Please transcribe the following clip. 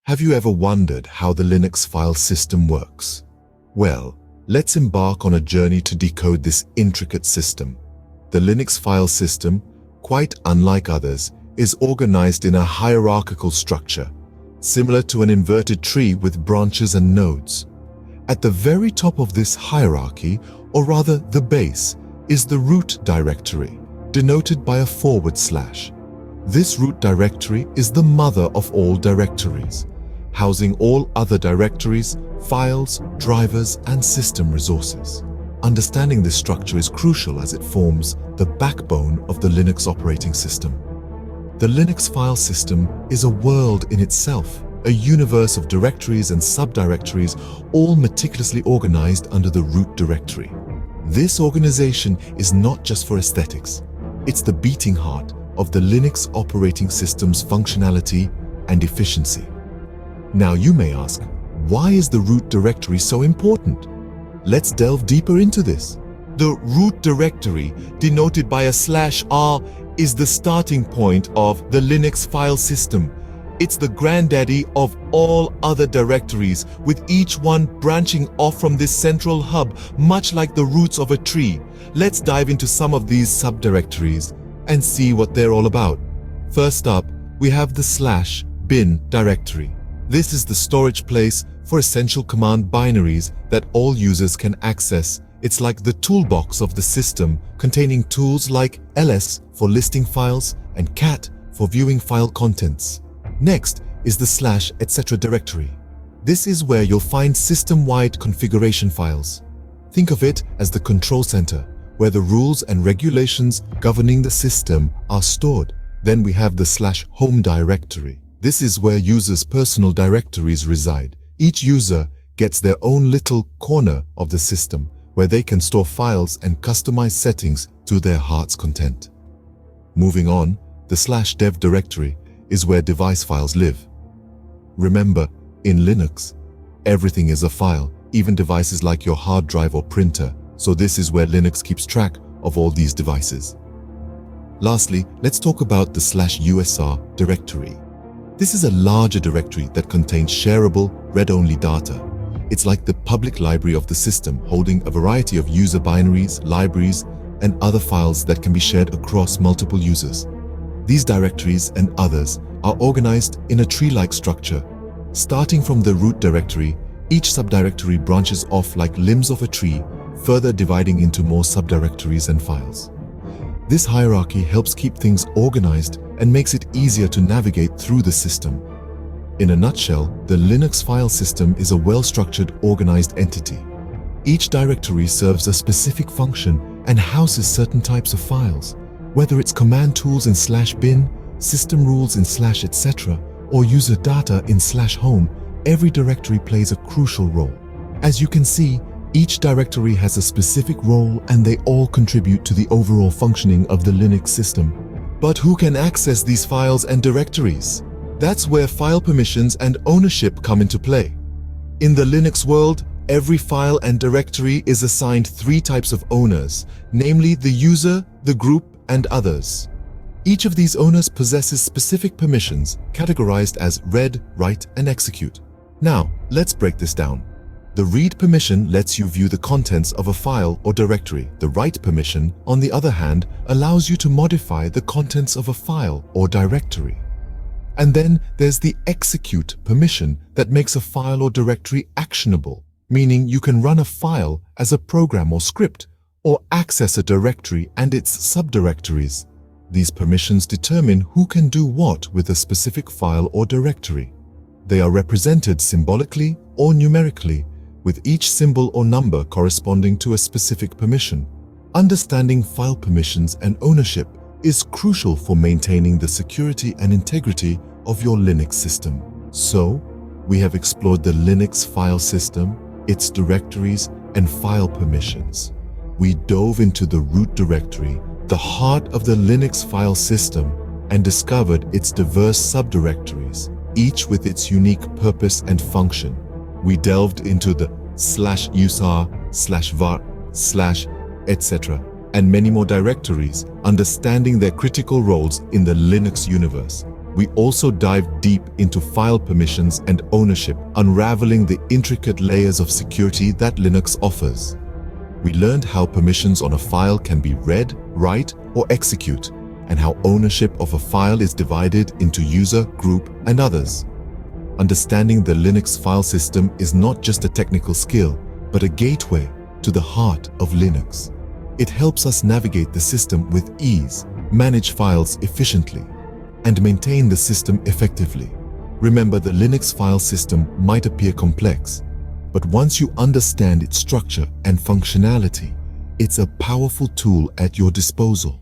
Have you ever wondered how the Linux file system works? Well, let's embark on a journey to decode this intricate system. The Linux file system, quite unlike others, is organized in a hierarchical structure, similar to an inverted tree with branches and nodes. At the very top of this hierarchy, or rather the base, is the root directory, denoted by a /. This root directory is the mother of all directories, housing all other directories, files, drivers, and system resources. Understanding this structure is crucial as it forms the backbone of the Linux operating system. The Linux file system is a world in itself, a universe of directories and subdirectories, all meticulously organized under the root directory. This organization is not just for aesthetics. It's the beating heart of the Linux operating system's functionality and efficiency. Now you may ask, why is the root directory so important? Let's delve deeper into this. The root directory, denoted by a /r, is the starting point of the Linux file system. It's the granddaddy of all other directories, with each one branching off from this central hub, much like the roots of a tree. Let's dive into some of these subdirectories and see what they're all about. First up, we have the /bin directory. This is the storage place for essential command binaries that all users can access. It's like the toolbox of the system, containing tools like ls for listing files and cat for viewing file contents. Next is the /etc directory. This is where you'll find system-wide configuration files. Think of it as the control center, where the rules and regulations governing the system are stored. Then we have the /home directory. This is where users' personal directories reside. Each user gets their own little corner of the system, where they can store files and customize settings to their heart's content. Moving on, the /dev directory is where device files live. Remember, in Linux, everything is a file, even devices like your hard drive or printer, so this is where Linux keeps track of all these devices. Lastly, let's talk about the /usr directory. This is a larger directory that contains shareable, read-only data. It's like the public library of the system, holding a variety of user binaries, libraries, and other files that can be shared across multiple users. These directories and others are organized in a tree-like structure. Starting from the root directory, each subdirectory branches off like limbs of a tree, further dividing into more subdirectories and files. This hierarchy helps keep things organized and makes it easier to navigate through the system. In a nutshell, the Linux file system is a well-structured, organized entity. Each directory serves a specific function and houses certain types of files. Whether it's command tools in /bin, system rules in /etc, or user data in /home, every directory plays a crucial role. As you can see, each directory has a specific role and they all contribute to the overall functioning of the Linux system. But who can access these files and directories? That's where file permissions and ownership come into play. In the Linux world, every file and directory is assigned 3 types of owners, namely the user, the group, and others. Each of these owners possesses specific permissions, categorized as read, write, and execute. Now, let's break this down. The read permission lets you view the contents of a file or directory. The write permission, on the other hand, allows you to modify the contents of a file or directory. And then there's the execute permission that makes a file or directory actionable, meaning you can run a file as a program or script, or access a directory and its subdirectories. These permissions determine who can do what with a specific file or directory. They are represented symbolically or numerically, with each symbol or number corresponding to a specific permission. Understanding file permissions and ownership is crucial for maintaining the security and integrity of your Linux system. So, we have explored the Linux file system, its directories, and file permissions. We dove into the root directory, the heart of the Linux file system, and discovered its diverse subdirectories, each with its unique purpose and function. We delved into the /usr, /var, /etc, and many more directories, understanding their critical roles in the Linux universe. We also dive deep into file permissions and ownership, unraveling the intricate layers of security that Linux offers. We learned how permissions on a file can be read, write, or execute, and how ownership of a file is divided into user, group, and others. Understanding the Linux file system is not just a technical skill, but a gateway to the heart of Linux. It helps us navigate the system with ease, manage files efficiently, and maintain the system effectively. Remember, the Linux file system might appear complex, but once you understand its structure and functionality, it's a powerful tool at your disposal.